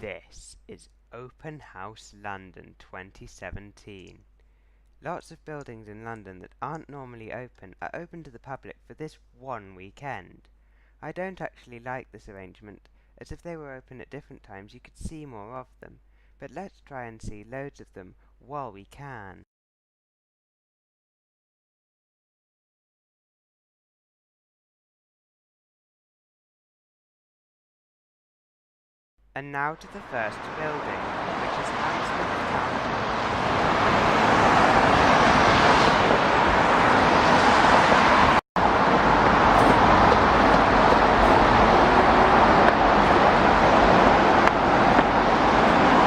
This is Open House London 2017. Lots of buildings in London that aren't normally open are open to the public for this one weekend. I don't actually like this arrangement, as if they were open at different times you could see more of them, but let's try and see loads of them while we can. And now to the first building, which is Hammersmith Town.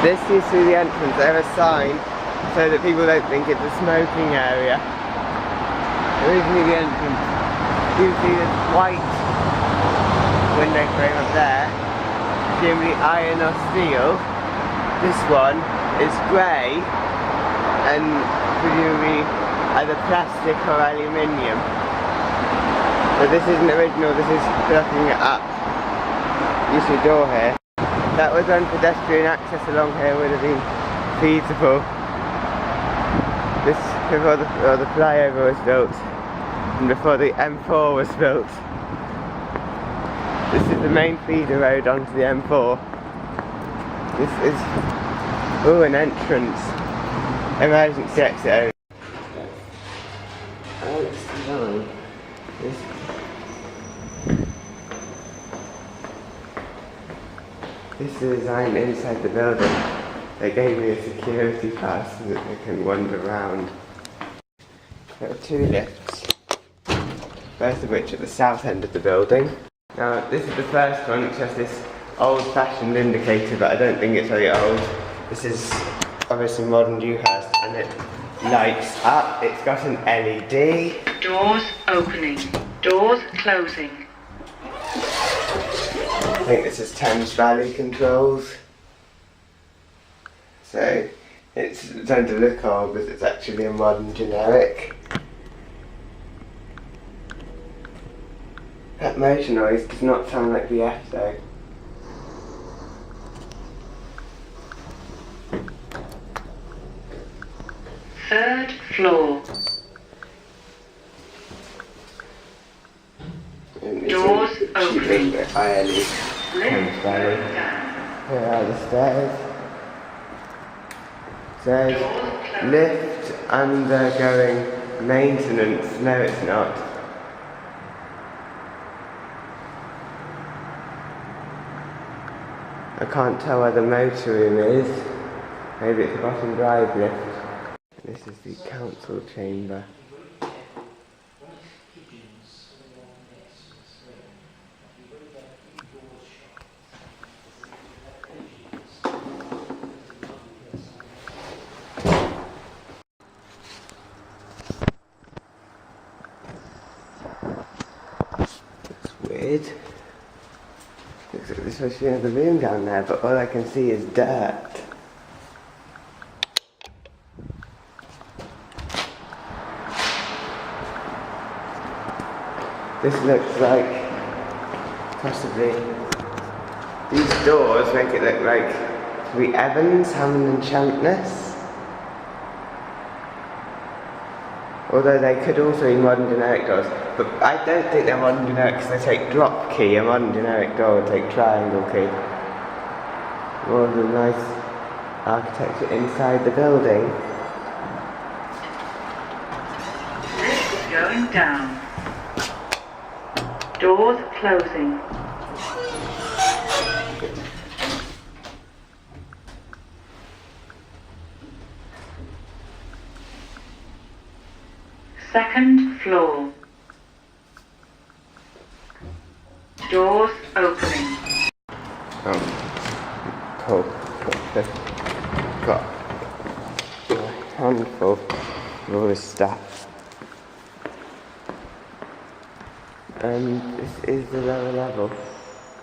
This is through the entrance. They have a sign so that people don't think it's a smoking area. Originally the entrance, you see this white window frame up there, presumably iron or steel. This one is grey and presumably either plastic or aluminium. But this isn't original, this is blocking it up. You see a door here. That was when pedestrian access along here would have been feasible. This before the flyover was built and before the M4 was built. This is the main feeder road onto the M4. This is an entrance. Emergency exit. This is the design inside the building. They gave me a security pass so that they can wander around. There are two lifts, both of which at the south end of the building. Now this is the first one, which has this old-fashioned indicator, but I don't think it's very old. This is obviously modern Dewhurst, and it lights up. It's got an LED. Doors opening. Doors closing. I think this is Thames Valley controls. So it's trying to look old, but it's actually a modern generic. That motor noise does not sound like VF though. Third floor. Doors opening. Thames Valley. Here are the stairs. Says lift undergoing maintenance. No, it's not. I can't tell where the motor room is. Maybe it's the bottom drive lift. This is the council chamber. Weird. Looks like there's supposed to be another room down there, but all I can see is dirt. This looks like possibly these doors make it look like we Evans, Hammond and Champness. Although they could also be modern generic doors, but I don't think they're modern generic because they take drop key. A modern generic door would take triangle key. More of the nice architecture inside the building. Lift going down. Doors closing. Second floor. Doors opening. Cool. Got a handful of all this stuff. And this is the lower level.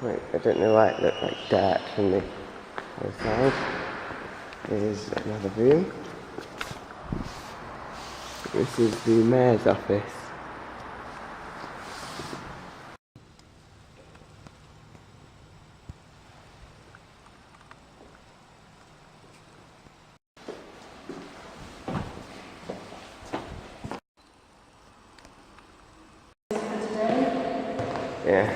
Wait, I don't know why it looked like dirt from the other side. Here's another room. This is the mayor's office. Yeah.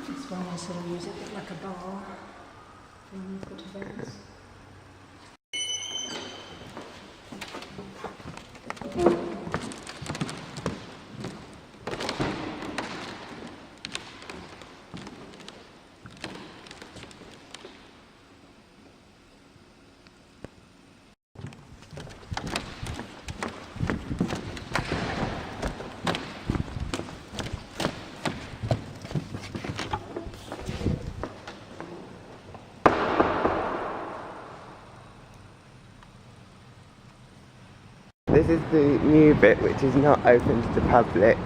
It's one nice little music, bit like a bar. When you've got events. This is the new bit which is not open to the public.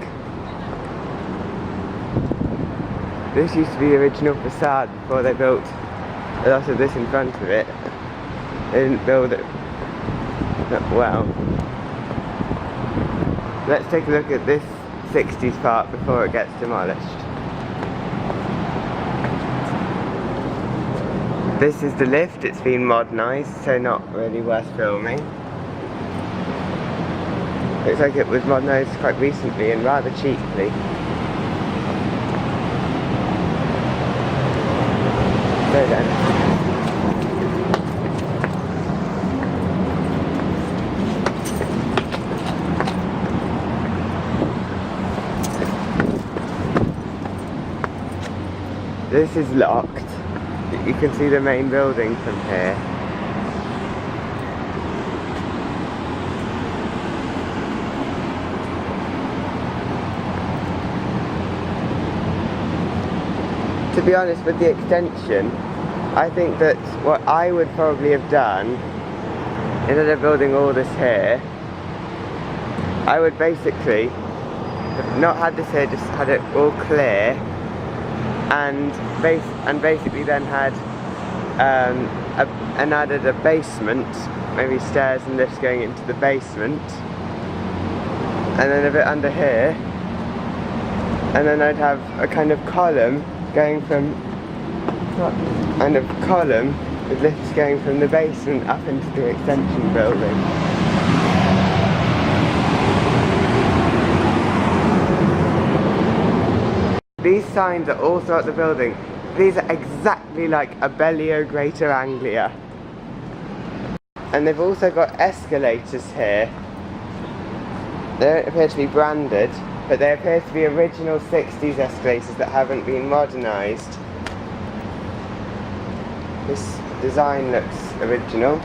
This used to be the original facade before they built a lot of this in front of it. They didn't build it that well. Let's take a look at this 60s part before it gets demolished. This is the lift, it's been modernised, so not really worth filming. Looks like it was modernised quite recently and rather cheaply. So then. This is locked. You can see the main building from here. To be honest, with the extension, I think that what I would probably have done, instead of building all this here, I would basically have not had this here, just had it all clear, and basically then had and added a basement, maybe stairs and lifts going into the basement, and then a bit under here, and then I'd have a kind of column going from, kind of column with lifts going from the basement up into the extension building. These signs are all throughout the building. These are exactly like a Bellio Greater Anglia. And they've also got escalators here. They don't appear to be branded, but they appear to be original 60s escalators that haven't been modernised. This design looks original.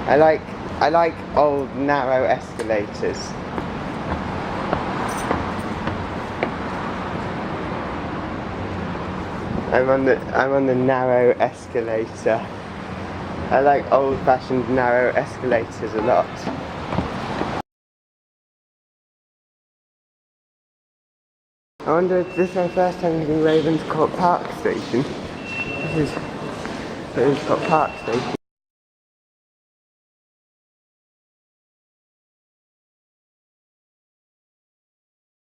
I like old narrow escalators. I'm on the narrow escalator. I like old-fashioned narrow escalators a lot. I wonder if this is my first time using Ravenscourt Park Station. This is Ravenscourt Park Station.